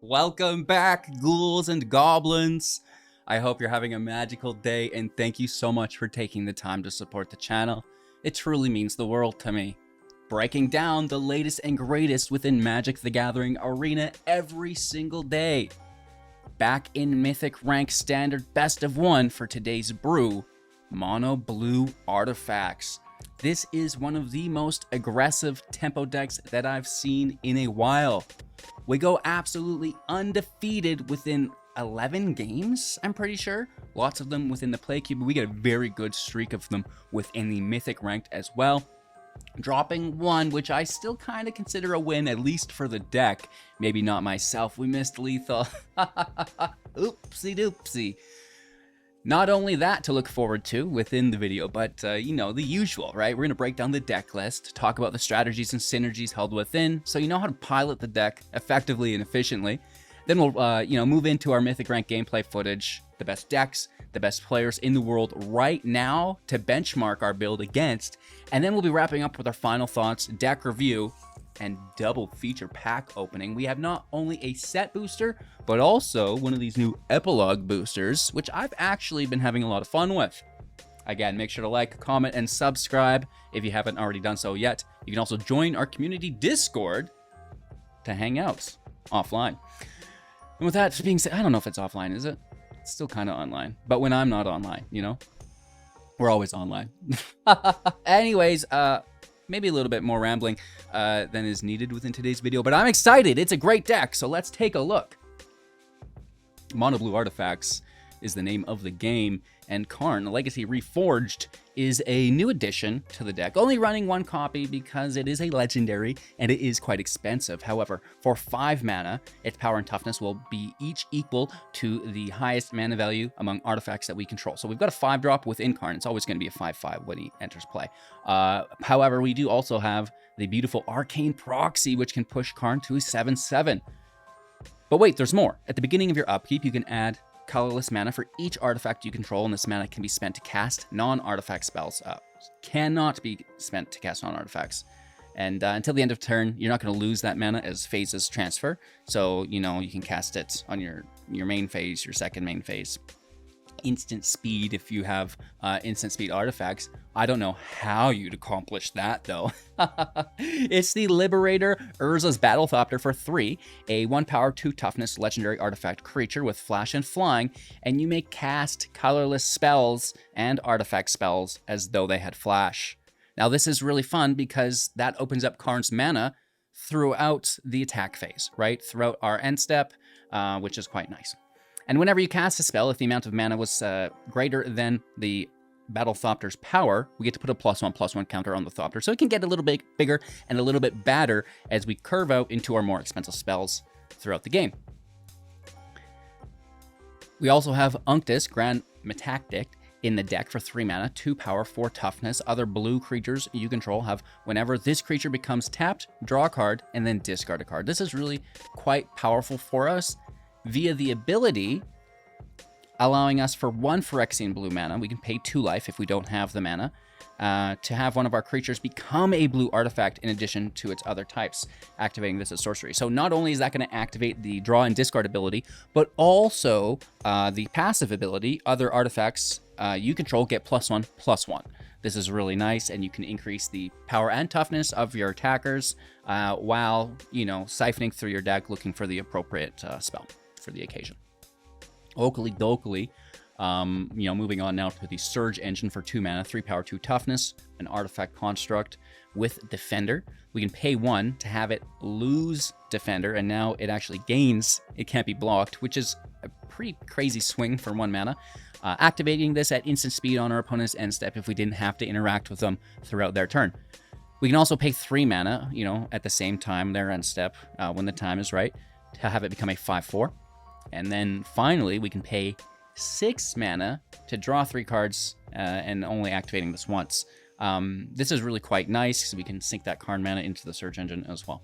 Welcome back, ghouls and goblins. I hope you're having a magical day, and thank you so much for taking the time to support the channel. It truly means the world to me. Breaking down the latest and greatest within Magic the Gathering Arena every single day. Back in Mythic Rank Standard Best of 1 for today's brew, Mono Blue Artifacts. This is one of the most aggressive tempo decks that I've seen in a while. We go absolutely undefeated within 11 games, I'm pretty sure. Lots of them within the play queue, but we get a very good streak of them within the Mythic Ranked as well. Dropping one, which I still kind of consider a win, at least for the deck. Maybe not myself, we missed lethal. Oopsie doopsie. Not only that to look forward to within the video, but, you know, the usual, right? We're going to break down the deck list, talk about the strategies and synergies held within, so you know how to pilot the deck effectively and efficiently. Then we'll, move into our Mythic Rank gameplay footage, the best decks, the best players in the world right now to benchmark our build against, and then we'll be wrapping up with our final thoughts, deck review, and double feature pack opening. We have not only a set booster, but also one of these new epilogue boosters, which I've actually been having a lot of fun with. Again, make sure to like, comment, and subscribe if you haven't already done so yet. You can also join our community Discord to hang out offline. And with that being said, I don't know if it's offline, is it? It's still kind of online. But when I'm not online, you know? We're always online. Anyways, maybe a little bit more rambling than is needed within today's video, but I'm excited. It's a great deck, so let's take a look. Mono Blue Artifacts is the name of the game, and Karn, Legacy Reforged, is a new addition to the deck, only running one copy because it is a legendary and it is quite expensive. However, for 5 mana, its power and toughness will be each equal to the highest mana value among artifacts that we control. So we've got a 5-drop within Karn. It's always going to be a 5/5 when he enters play. However, we do also have the beautiful Arcane Proxy, which can push Karn to a 7/7. But wait, there's more. At the beginning of your upkeep, you can add colorless mana for each artifact you control, and this mana can be spent to cast non-artifact spells. Cannot be spent to cast non-artifacts. And until the end of turn, you're not going to lose that mana as phases transfer. So, you know, you can cast it on your main phase, your second main phase. Instant speed if you have instant speed artifacts. I don't know how you'd accomplish that, though. It's the Liberator, Urza's Battlethopter for 3, a 1 power, 2 toughness legendary artifact creature with flash and flying, and you may cast colorless spells and artifact spells as though they had flash. Now, this is really fun because that opens up Karn's mana throughout the attack phase, right? Throughout our end step, which is quite nice. And whenever you cast a spell, if the amount of mana was greater than the Battlethopter's power, we get to put a +1/+1 counter on the Thopter. So it can get a little bit bigger and a little bit badder as we curve out into our more expensive spells throughout the game. We also have Unctus, Grand Metatect, in the deck for 3 mana, 2 power, 4 toughness. Other blue creatures you control have, whenever this creature becomes tapped, draw a card, and then discard a card. This is really quite powerful for us via the ability allowing us for 1 Phyrexian blue mana. We can pay 2 life if we don't have the mana to have one of our creatures become a blue artifact in addition to its other types, activating this as sorcery. So not only is that going to activate the draw and discard ability, but also the passive ability, other artifacts you control get +1/+1. This is really nice, and you can increase the power and toughness of your attackers while, you know, siphoning through your deck looking for the appropriate spell for the occasion. Oakley Dokley, moving on now to the Surge Engine for 2 mana, 3 power, 2 toughness, an artifact construct with Defender. We can pay 1 to have it lose Defender, and now it actually gains, it can't be blocked, which is a pretty crazy swing for 1 mana. Activating this at instant speed on our opponent's end step if we didn't have to interact with them throughout their turn. We can also pay 3 mana, at the same time, their end step, when the time is right, to have it become a 5/4. And then finally, we can pay 6 mana to draw 3 cards and only activating this once. This is really quite nice because we can sink that Karn mana into the Surge Engine as well.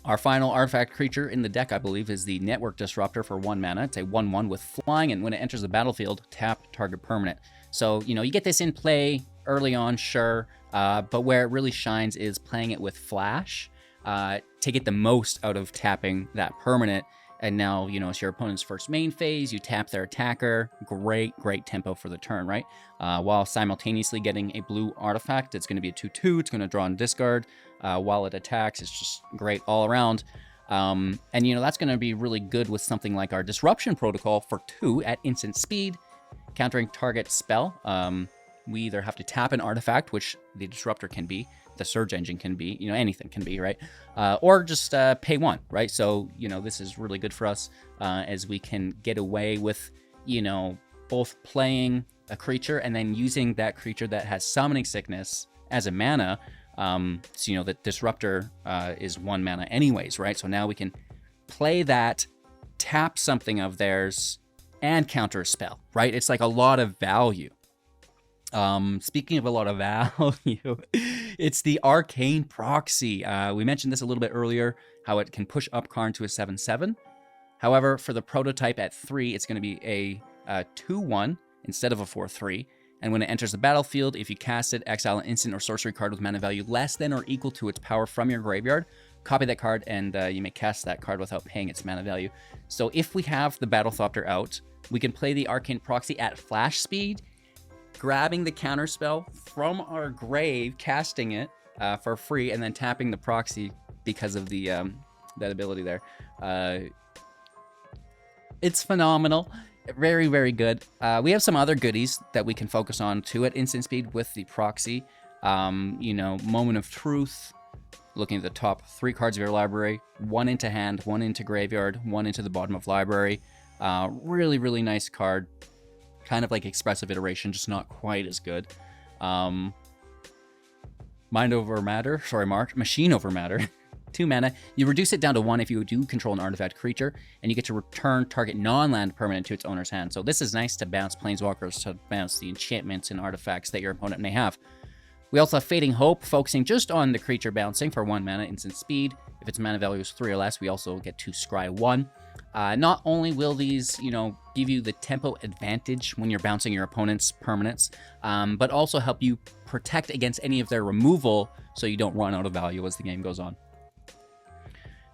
Our final artifact creature in the deck, I believe, is the Network Disruptor for 1 mana. It's a 1/1 with flying, and when it enters the battlefield, tap target permanent. So, you get this in play early on, sure, but where it really shines is playing it with flash. to get the most out of tapping that permanent. And now, you know, it's your opponent's first main phase. You tap their attacker. Great tempo for the turn, right? While simultaneously getting a blue artifact. It's going to be a 2/2. It's going to draw and discard while it attacks. It's just great all around. And, you know, that's going to be really good with something like our Disruption Protocol for 2 at instant speed, countering target spell. We either have to tap an artifact, which the Disruptor can be, the Surge Engine can be, you know, anything can be, right? Or just pay 1, right? So, you know, this is really good for us as we can get away with, you know, both playing a creature and then using that creature that has Summoning Sickness as a mana. So, you know, the Disruptor is 1 mana anyways, right? So now we can play that, tap something of theirs, and counter a spell, right? It's like a lot of value. Speaking of a lot of value, it's the Arcane Proxy. We mentioned this a little bit earlier, how it can push up Karn to a 7/7. However, for the prototype at 3, it's going to be a 2/1 instead of a 4/3. And when it enters the battlefield, if you cast it, exile an instant or sorcery card with mana value less than or equal to its power from your graveyard, copy that card, and you may cast that card without paying its mana value. So if we have the Battlethopter out, we can play the Arcane Proxy at flash speed, grabbing the counterspell from our grave, casting it for free, and then tapping the proxy because of the that ability there. It's phenomenal. Very good. We have some other goodies that we can focus on too at instant speed with the proxy. You know, Moment of Truth, looking at the top 3 cards of your library, 1 into hand, 1 into graveyard, 1 into the bottom of library. Really nice card. Kind of like Expressive Iteration, just not quite as good. Machine Over Matter. 2 mana. You reduce it down to 1 if you do control an artifact creature, and you get to return target non-land permanent to its owner's hand. So this is nice to bounce planeswalkers, to bounce the enchantments and artifacts that your opponent may have. We also have Fading Hope, focusing just on the creature bouncing for 1 mana, instant speed. If its mana value is 3 or less, we also get to scry 1. Not only will these, you know, give you the tempo advantage when you're bouncing your opponent's permanents, but also help you protect against any of their removal so you don't run out of value as the game goes on.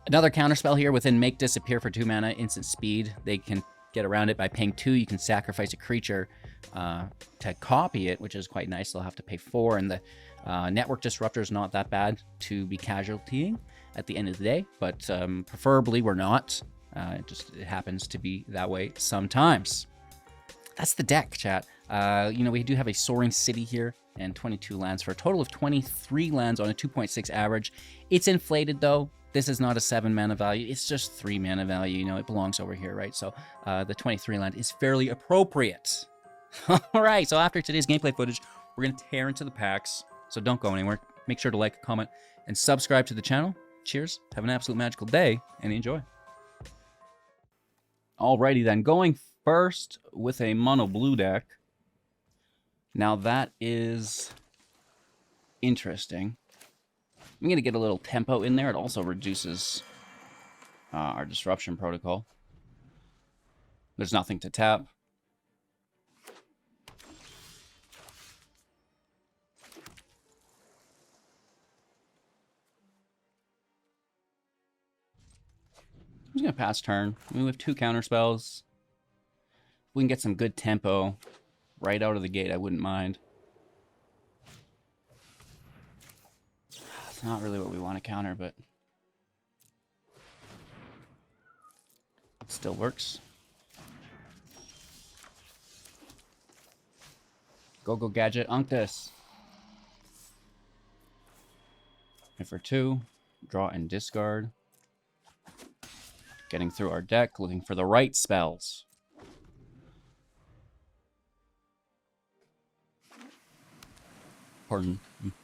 Another counterspell here within Make Disappear for 2 mana, instant speed. They can get around it by paying 2. You can sacrifice a creature to copy it, which is quite nice. They'll have to pay 4, and the Network Disruptor is not that bad to be casualtying at the end of the day, but preferably we're not. It happens to be that way sometimes. That's the deck, chat. You know, we do have a Soaring City here and 22 lands for a total of 23 lands on a 2.6 average. It's inflated, though. This is not a 7 mana value. It's just 3 mana value. You know, it belongs over here, right? So the 23 land is fairly appropriate. All right, so after today's gameplay footage, we're going to tear into the packs. So don't go anywhere. Make sure to like, comment, and subscribe to the channel. Cheers. Have an absolute magical day, and enjoy. Alrighty then, going first with a mono blue deck. Now that is interesting. I'm going to get a little tempo in there. It also reduces our Disruption Protocol. There's nothing to tap. I'm just going to pass turn. I mean, we have 2 counterspells. If we can get some good tempo right out of the gate, I wouldn't mind. It's not really what we want to counter, but it still works. Go Gadget, Unctus. And for 2, draw and discard. Getting through our deck, looking for the right spells. Pardon,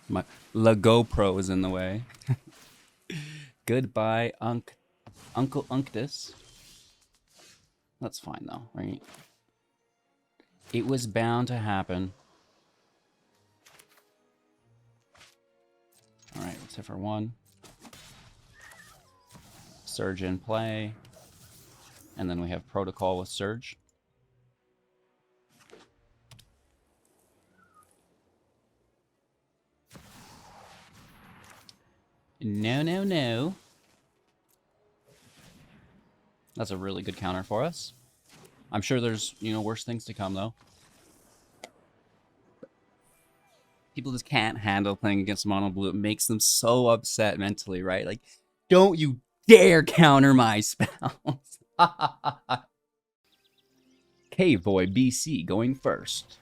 my GoPro is in the way. Goodbye, Uncle Unctus. That's fine though, right? It was bound to happen. All right, let's hit for 1. Surge in play, and then we have Protocol with Surge. No, no, no. That's a really good counter for us. I'm sure there's, you know, worse things to come, though. People just can't handle playing against mono blue. It makes them so upset mentally, right? Like, don't you dare counter my spells. Cave Boy BC going first.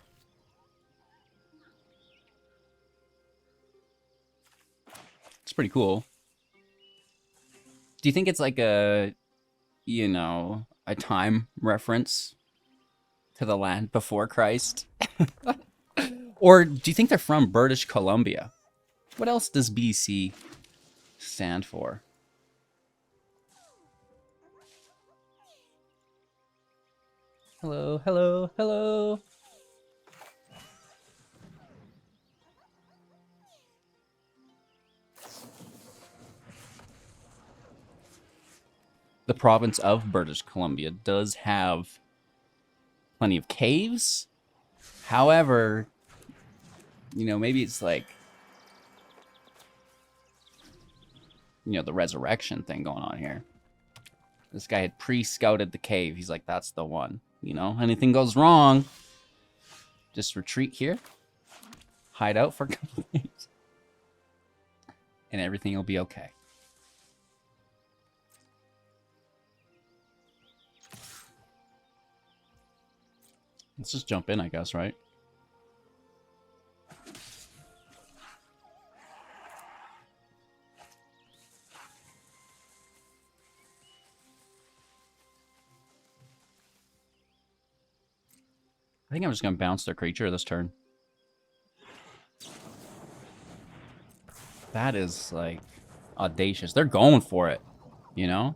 It's pretty cool. Do you think it's like a, you know, a time reference to the land before Christ? Or do you think they're from British Columbia? What else does BC stand for? Hello, hello, hello. The province of British Columbia does have plenty of caves. However, you know, maybe it's like, you know, the resurrection thing going on here. This guy had pre-scouted the cave. He's like, that's the one. You know, anything goes wrong, just retreat here, hide out for a couple days, and everything will be okay. Let's just jump in, I guess, right? I think I'm just going to bounce their creature this turn. That is, like, audacious. They're going for it, you know?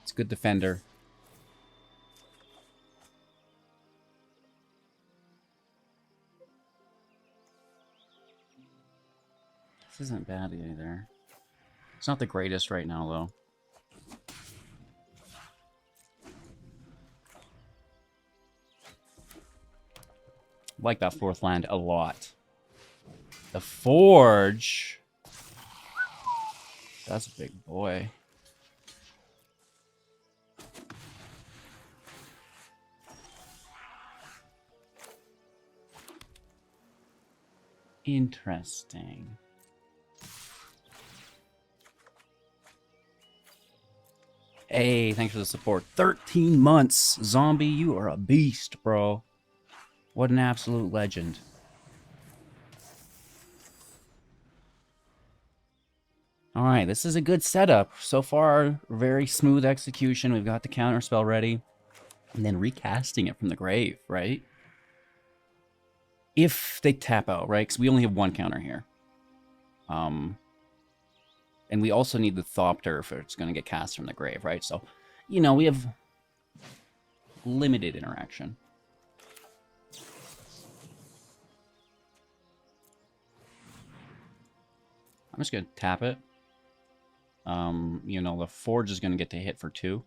It's a good defender. This isn't bad either. It's not the greatest right now, though. Like that fourth land a lot. The Forge. That's a big boy. Interesting. Hey, thanks for the support. 13 months. Zombie, you are a beast, bro. What an absolute legend. Alright, this is a good setup. So far, very smooth execution. We've got the counter spell ready. And then recasting it from the grave, right? If they tap out, right? Because we only have one counter here. And we also need the Thopter if it's going to get cast from the grave, right? So, you know, we have limited interaction. I'm just going to tap it. You know, the Forge is going to get to hit for 2.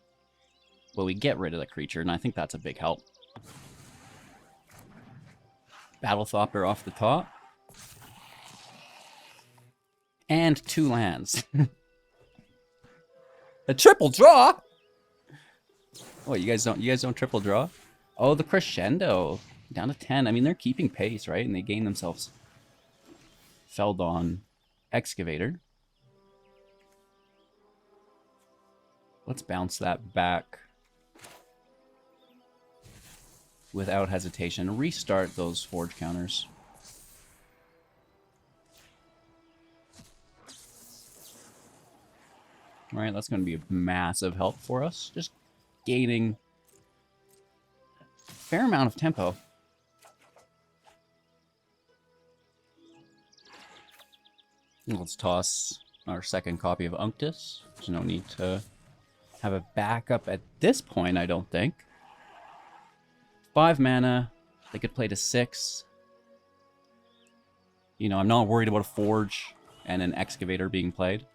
But we get rid of the creature, and I think that's a big help. Battlethopter off the top. And 2 lands. A triple draw? Oh, you guys don't triple draw? Oh, the Crescendo. Down to 10. I mean, they're keeping pace, right? And they gain themselves Feldon Excavator. Let's bounce that back without hesitation. Restart those Forge counters. All right, that's going to be a massive help for us. Just gaining a fair amount of tempo. Let's toss our second copy of Unctus. There's no need to have a backup at this point, I don't think. 5 mana. They could play to 6. You know, I'm not worried about a Forge. and an excavator being played.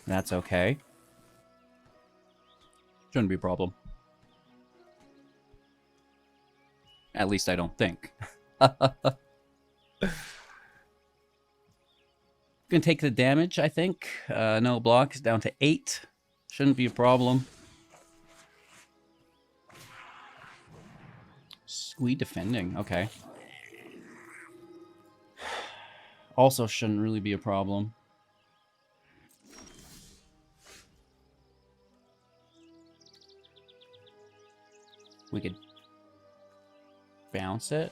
That's okay. Shouldn't be a problem. At least I don't think. Gonna take the damage, I think. No blocks, down to 8. Shouldn't be a problem. Squee defending, okay. Also shouldn't really be a problem. We could bounce it.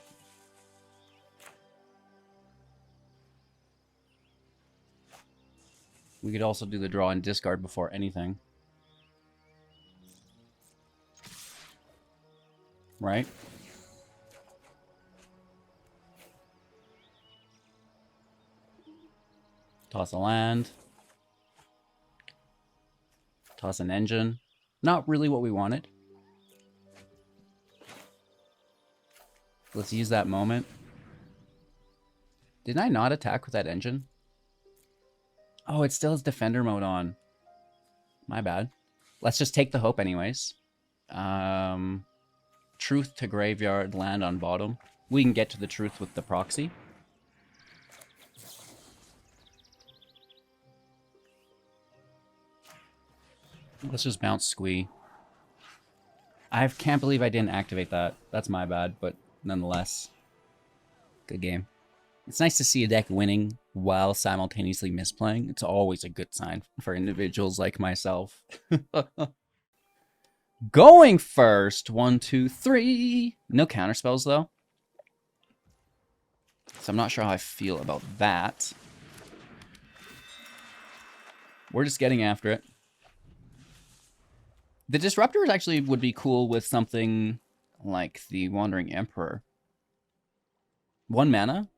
We could also do the draw and discard before anything. Right? Toss a land. Toss an engine. Not really what we wanted. Let's use that moment. Didn't I not attack with that engine? Oh, it still has defender mode on. My bad. Let's just take the hope anyways. Truth to graveyard, land on bottom. We can get to the truth with the proxy. Let's just bounce Squee. I can't believe I didn't activate that. That's my bad, but nonetheless. Good game. It's nice to see a deck winning while simultaneously misplaying. It's always a good sign for individuals like myself. Going first. 1, 2, 3. No counterspells, though. So I'm not sure how I feel about that. We're just getting after it. The Disruptors actually would be cool with something like the Wandering Emperor. 1 mana,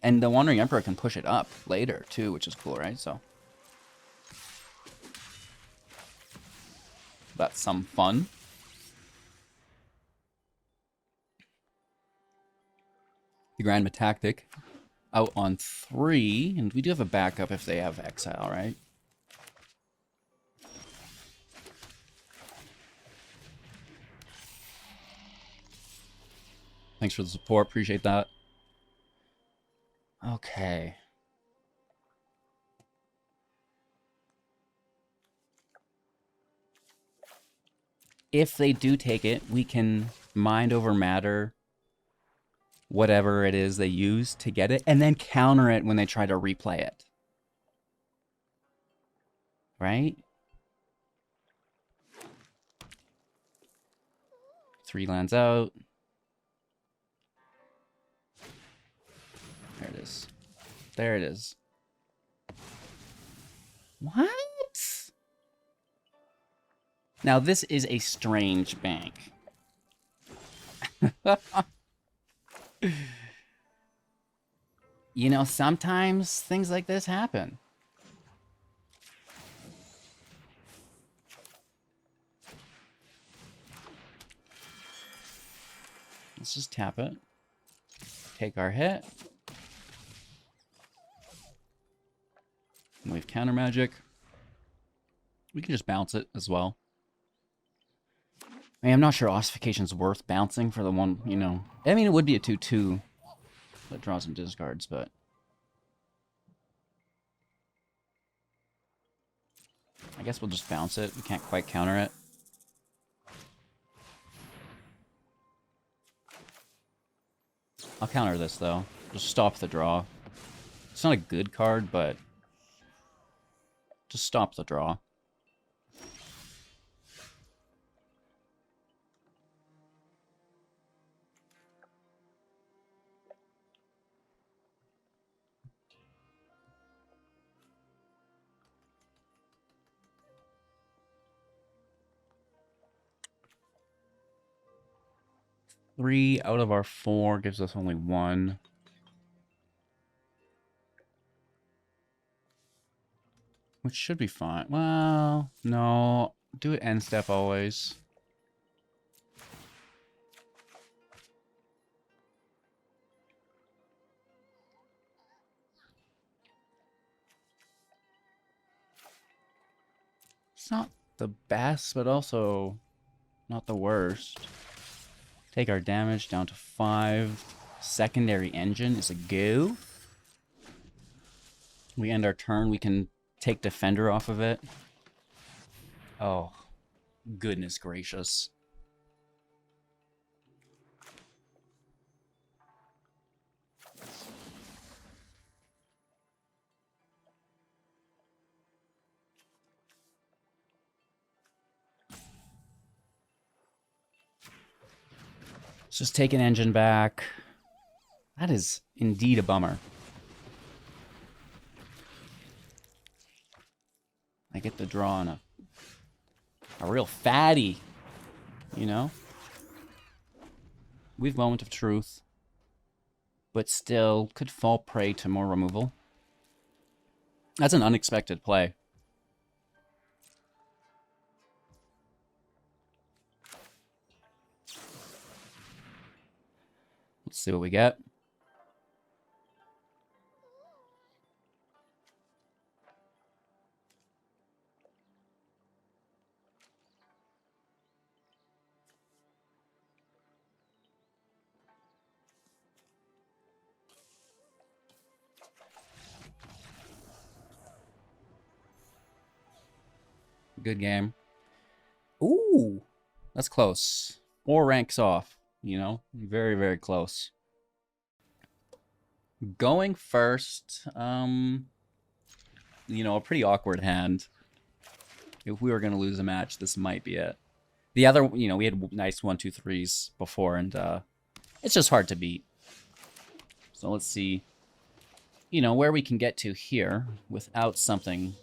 and the Wandering Emperor can push it up later, too, which is cool, right? So that's some fun. The Grand Metatect out on 3, and we do have a backup if they have Exile, right? Thanks for the support. Appreciate that. Okay. If they do take it, we can mind over matter whatever it is they use to get it, and then counter it when they try to replay it. Right? 3 lands out. There it is. There it is. What? Now, this is a strange bank. You know, sometimes things like this happen. Let's just tap it. Take our hit. We have counter magic. We can just bounce it as well. I mean, I'm not sure Ossification's worth bouncing for the one, you know. I mean, it would be a 2/2 that draws some discards, but I guess we'll just bounce it. We can't quite counter it. I'll counter this, though. Just stop the draw. It's not a good card, but just stop the draw. Three out of our 4 gives us only 1. Which should be fine. Well, no. Do it end step always. not the best, but also not the worst. Take our damage down to 5. Secondary engine is a go. We end our turn. We can take Defender off of it. Oh, goodness gracious. Let's just take an engine back. That is indeed a bummer. I get the draw on a real fatty, you know? We've Moment of Truth, but still could fall prey to more removal. That's an unexpected play. Let's see what we get. Good game. Ooh, that's close. 4 ranks off, you know? Very, very close. Going first, you know, a pretty awkward hand. If we were going to lose a match, this might be it. The other, you know, we had nice 1-2-3s before, and it's just hard to beat. So let's see, you know, where we can get to here without something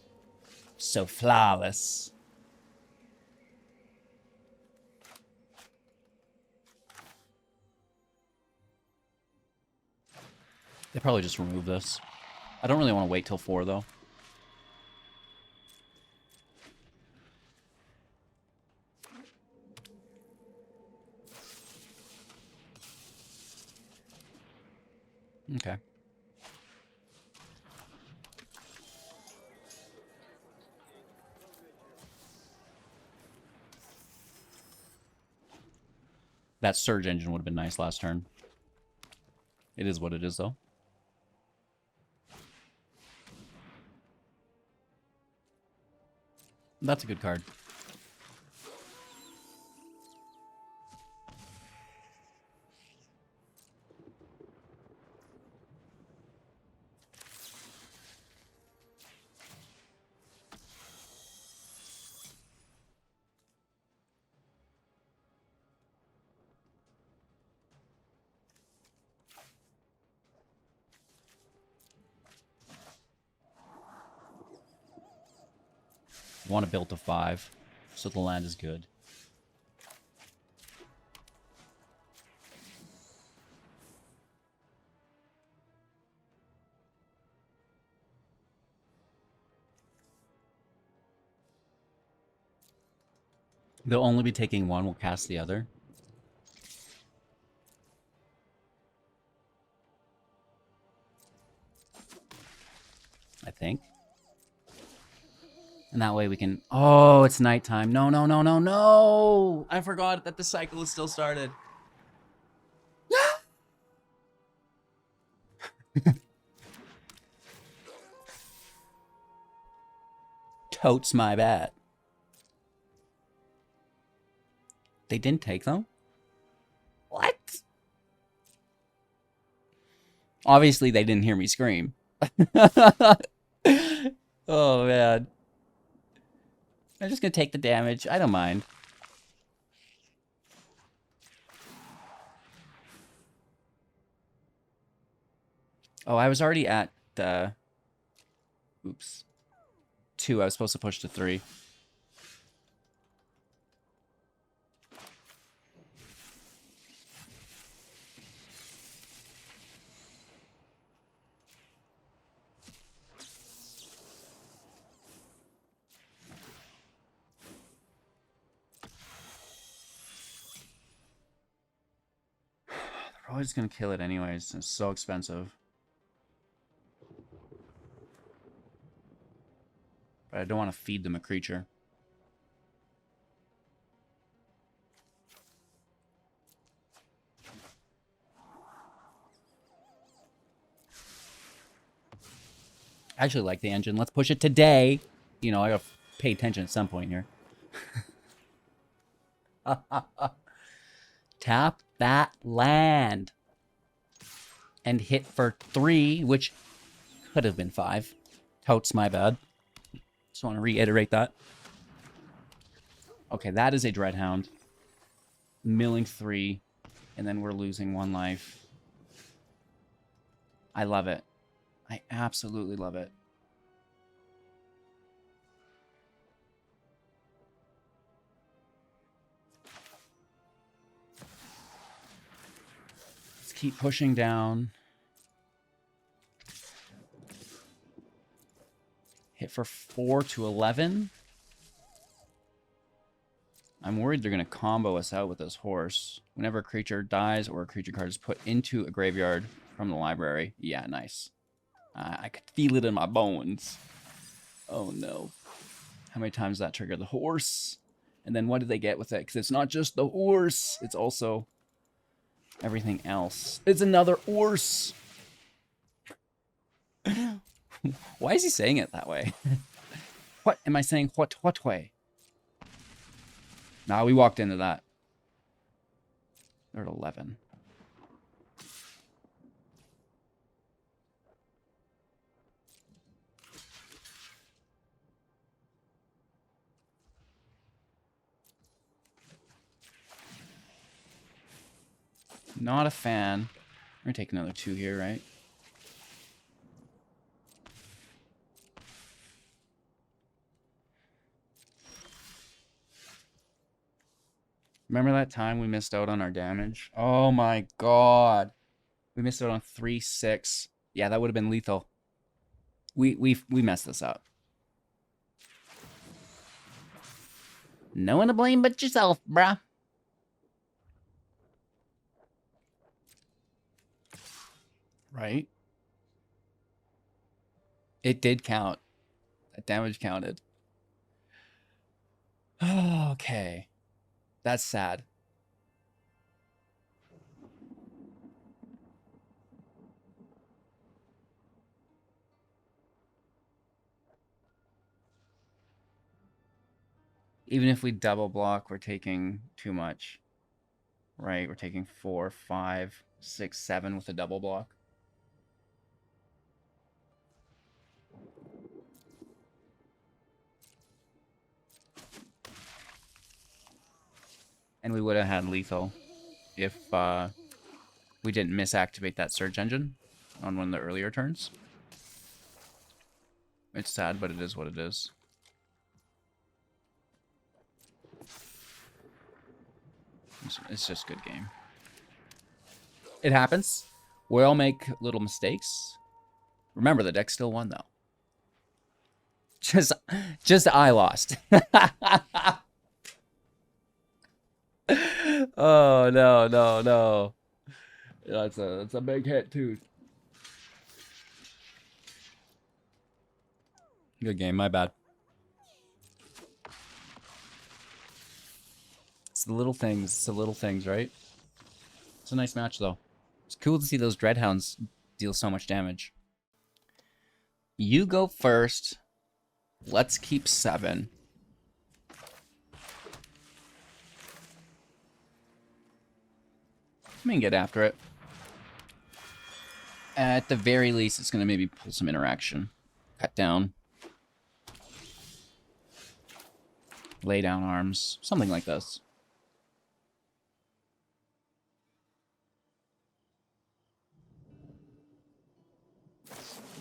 so flawless. They probably just remove this. I don't really want to wait till 4, though. Okay. That Surge Engine would have been nice last turn. It is what it is, though. That's a good card. Want to build to 5, so the land is good. They'll only be taking 1, we'll cast the other. I think. And that way we can... Oh, it's nighttime. No, no, no, no, no! I forgot that the cycle is still started. Totes my bad. They didn't take them? What? Obviously, they didn't hear me scream. Oh, man. I'm just gonna take the damage. I don't mind. Oh, I was already at the... Oops. 2. I was supposed to push to 3. Probably just gonna kill it anyways. It's so expensive. But I don't want to feed them a creature. I actually like the engine. Let's push it today. You know, I gotta pay attention at some point here. Tap that land. And hit for 3, which could have been 5. Totes, my bad. Just want to reiterate that. Okay, that is a Dreadhound. Milling 3. And then we're losing 1 life. I love it. I absolutely love it. Let's keep pushing down. Hit for 4 to 11. I'm worried they're going to combo us out with this horse. Whenever a creature dies or a creature card is put into a graveyard from the library. Yeah, nice. I could feel it in my bones. Oh, no. How many times that triggered the horse? And then what did they get with it? Because it's not just the horse. It's also everything else. It's another horse. Why is he saying it that way? What am I saying? What way? Nah, we walked into that. They're at 11. Not a fan. We're gonna take another 2 here, right? Remember that time we missed out on our damage? Oh my god. We missed out on 3-6. Yeah, that would have been lethal. We messed this up. No one to blame but yourself, bruh. Right? It did count. That damage counted. Okay. That's sad. Even if we double block, we're taking too much. Right? We're taking 4, 5, 6, 7 with a double block. And we would have had lethal if we didn't misactivate that search engine on one of the earlier turns. It's sad, but it is what it is. It's just a good game. It happens. We all make little mistakes. Remember, the deck still won, though. Just I lost. Oh, no. That's a big hit, too. Good game, my bad. It's the little things. It's the little things, right? It's a nice match, though. It's cool to see those Dreadhounds deal so much damage. You go first. Let's keep 7. We can get after it. At the very least, it's going to maybe pull some interaction. Cut down. Lay down arms. Something like this.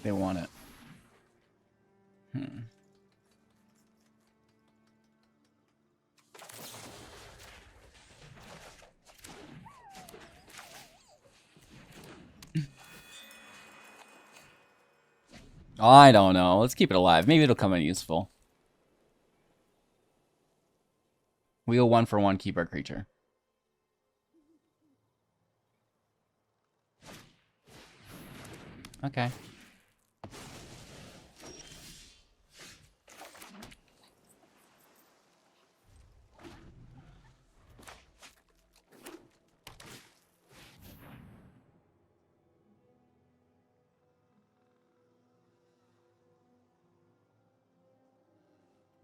They want it. I don't know. Let's keep it alive. Maybe it'll come in useful. We go 1 for 1, keep our creature. Okay.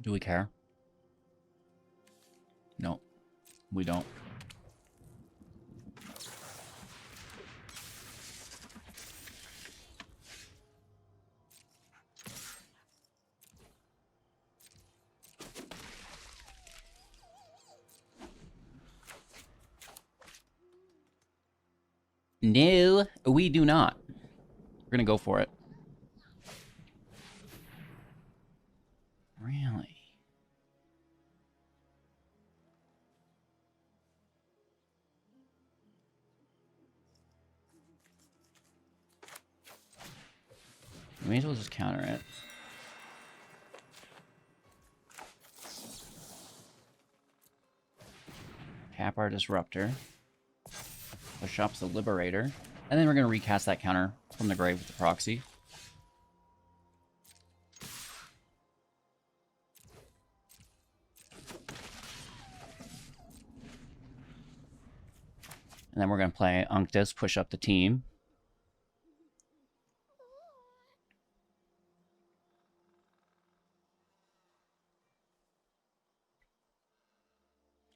Do we care? No, we don't. No, we do not. We're gonna go for it. Really? We may as well just counter it. Tap our Disruptor. Push up the Liberator. And then we're going to recast that counter from the grave with the Proxy. And then we're going to play Unctus, push up the team.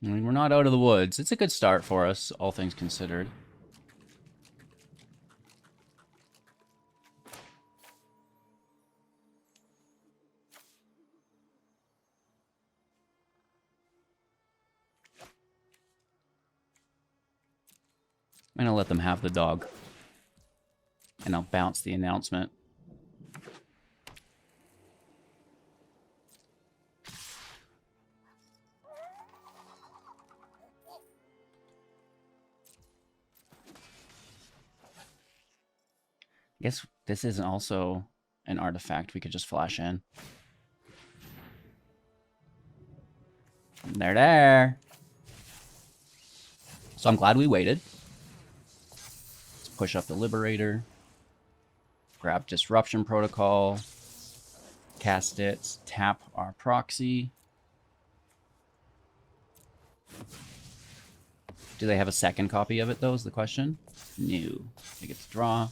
I mean, we're not out of the woods. It's a good start for us, all things considered. I'm going to let them have the dog. And I'll bounce the announcement. I guess this isn't also an artifact we could just flash in. They're there. So I'm glad we waited. Let's push up the Liberator. Grab Disruption Protocol. Cast it. Tap our Proxy. Do they have a second copy of it, though, is the question? No. They get to draw.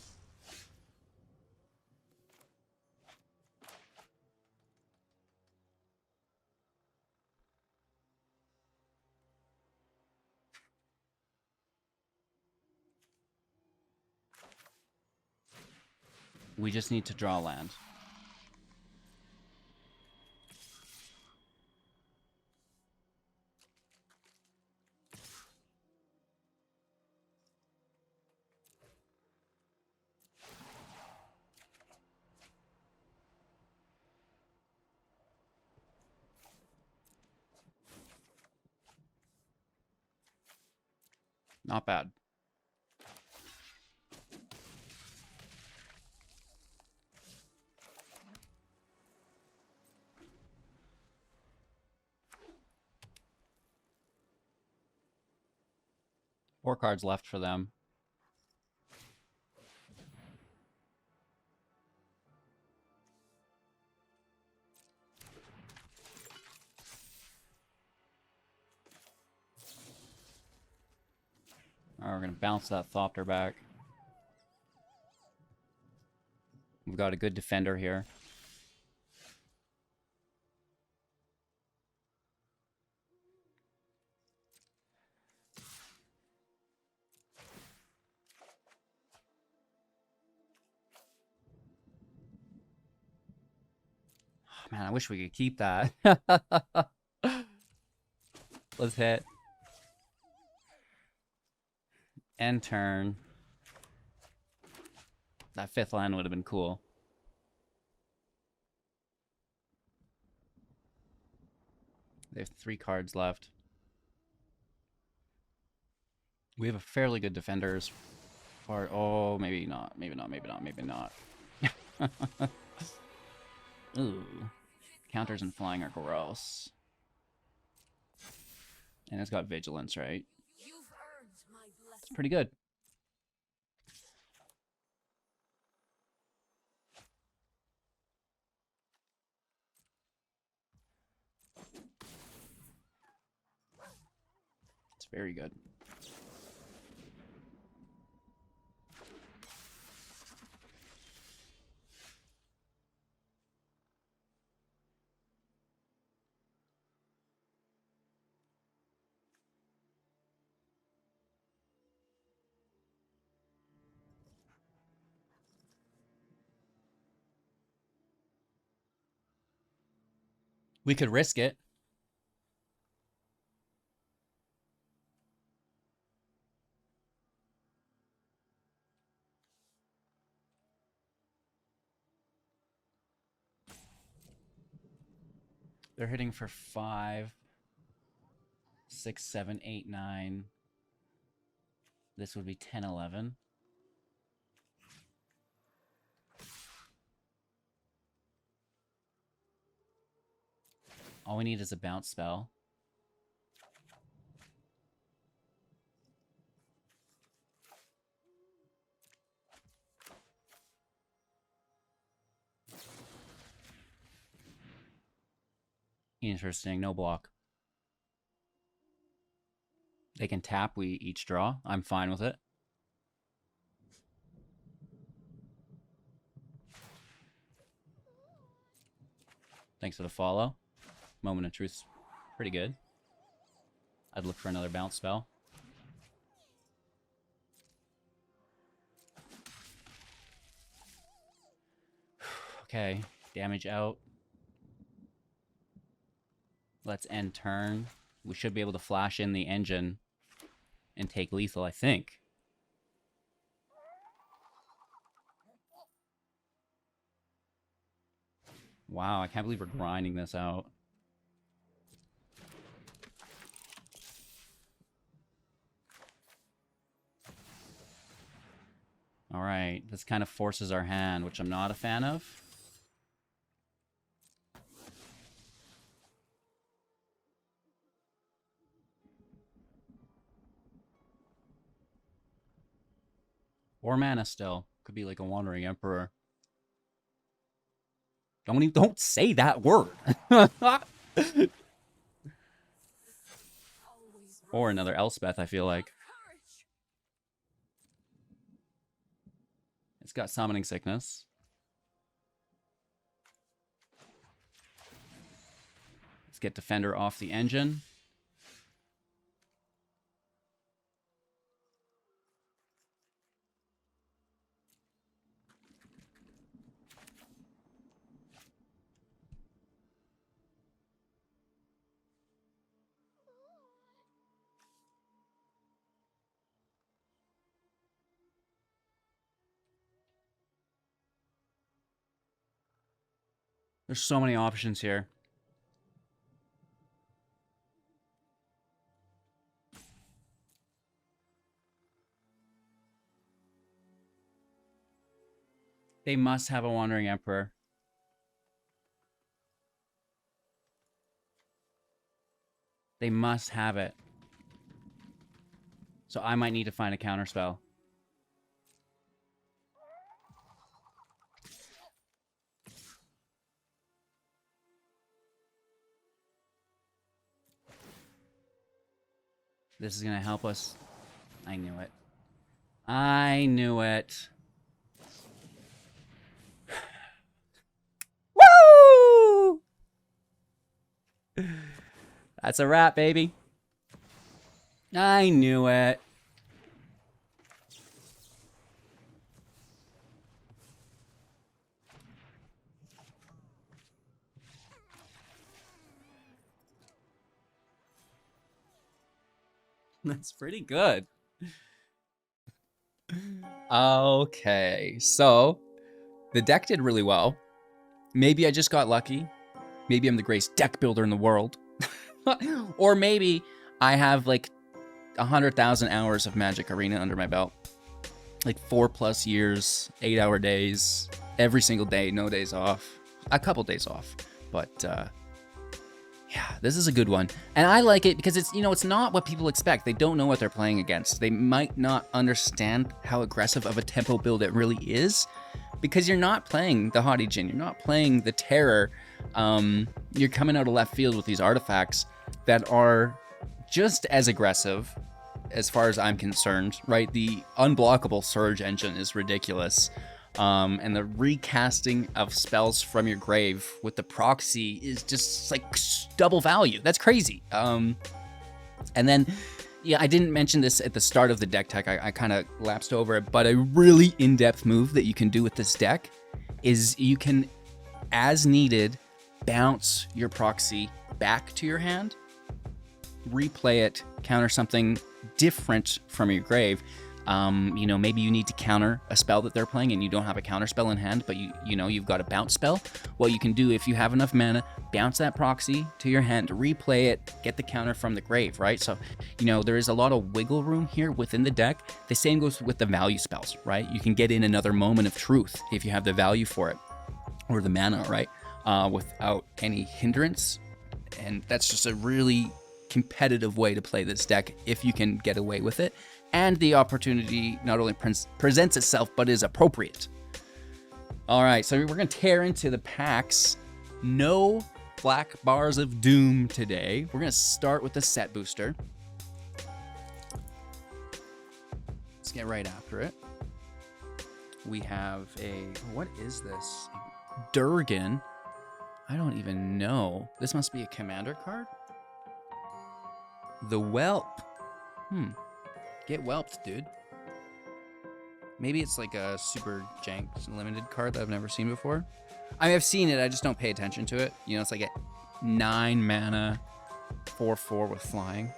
We just need to draw land. Not bad. Four cards left for them. All right, we're going to bounce that Thopter back. We've got a good defender here. Man, I wish we could keep that. Let's hit. End turn. That fifth land would have been cool. They have 3 cards left. We have a fairly good defender as far... Oh, maybe not. Maybe not, maybe not, maybe not. Ooh. Counters and flying are gross. And it's got vigilance, right? It's pretty good. It's very good. We could risk it. They're hitting for 5, 6, 7, 8, 9. This would be 10, 11. All we need is a bounce spell. Interesting, no block. They can tap, we each draw. I'm fine with it. Thanks for the follow. Moment of Truth's pretty good. I'd look for another bounce spell. Okay, damage out. Let's end turn. We should be able to flash in the engine and take lethal, I think. Wow, I can't believe we're grinding this out. All right, this kind of forces our hand, which I'm not a fan of. Or mana still. Could be like a Wandering Emperor. Don't say that word. Or another Elspeth, I feel like. It's got Summoning Sickness. Let's get Defender off the engine. There's so many options here. They must have a Wandering Emperor. They must have it. So I might need to find a counterspell. This is going to help us. I knew it. I knew it. Woo! That's a wrap, baby. I knew it. That's pretty good. Okay, so the deck did really well. Maybe I just got lucky. Maybe I'm the greatest deck builder in the world. Or maybe I have like 100,000 hours of Magic Arena under my belt. Like 4+ years, 8-hour days, every single day, no days off. A couple days off, but yeah, this is a good one. And I like it because it's, you know, it's not what people expect. They don't know what they're playing against. They might not understand how aggressive of a tempo build it really is because you're not playing the Haughty Djinn. You're not playing the Terror. You're coming out of left field with these artifacts that are just as aggressive as far as I'm concerned, right? The unblockable Surge engine is ridiculous. And the recasting of spells from your grave with the proxy is just like double value. That's crazy. And then, yeah, I didn't mention this at the start of the deck tech. I kind of lapsed over it, but a really in-depth move that you can do with this deck is you can, as needed, bounce your proxy back to your hand, replay it, counter something different from your grave. You know, maybe you need to counter a spell that they're playing and you don't have a counter spell in hand, but you know, you've got a bounce spell. What you can do, if you have enough mana, bounce that proxy to your hand, replay it, get the counter from the grave, right? So, you know, there is a lot of wiggle room here within the deck. The same goes with the value spells, right? You can get in another moment of truth if you have the value for it, or the mana, right? Without any hindrance. And that's just a really competitive way to play this deck if you can get away with it. And the opportunity not only presents itself, but is appropriate. All right, so we're going to tear into the packs. No black bars of doom today. We're going to start with the set booster. Let's get right after it. We have what is this? Durgan. I don't even know. This must be a commander card. The Whelp. Get whelped, dude. Maybe it's like a super jank limited card that I've never seen before. I mean, I've seen it, I just don't pay attention to it. You know, it's like a 9 mana, 4/4 with flying.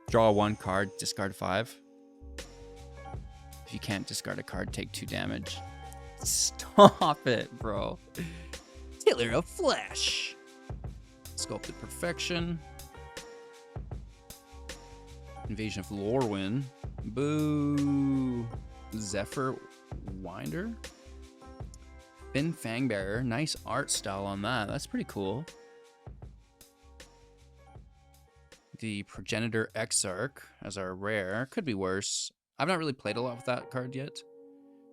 Draw 1 card, discard 5. If you can't discard a card, take 2 damage. Stop it, bro. Tiller of Flesh. Sculpted Perfection. Invasion of Lorwyn. Boo. Zephyr Winder. Fin Fangbearer. Nice art style on that. That's pretty cool. The Progenitor Exarch as our rare. Could be worse. I've not really played a lot with that card yet.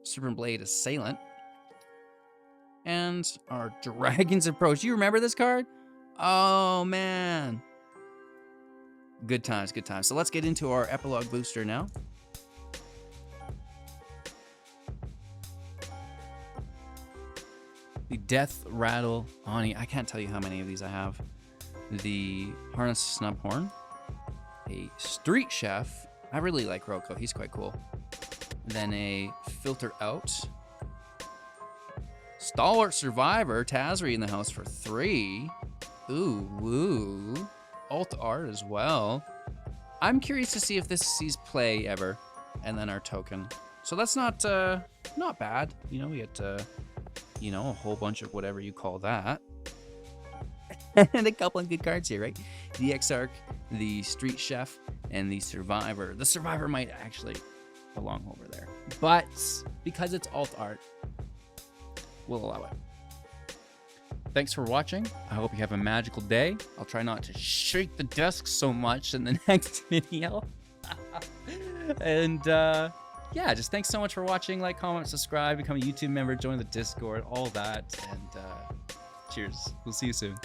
Serpent Blade Assailant. And our Dragon's Approach. You remember this card? Oh, man. Good times, good times. So let's get into our epilogue booster now. The Death Rattle Ani. I can't tell you how many of these I have. The Harness Snubhorn. A Street Chef. I really like Roko. He's quite cool. Then a Filter Out. Stalwart Survivor. Tezzeret in the house for 3. Ooh, woo. Alt art as well. I'm curious to see if this sees play ever. And then our token. So that's not bad. You know, we get you know, a whole bunch of whatever you call that. And a couple of good cards here, right? The Exarch, the Street Chef, and the Survivor. The Survivor might actually belong over there. But because it's alt art, we'll allow it. Thanks for watching. I hope you have a magical day. I'll try not to shake the desk so much in the next video. And yeah, just thanks so much for watching. Like, comment, subscribe, become a YouTube member, join the Discord, all that. And cheers. We'll see you soon.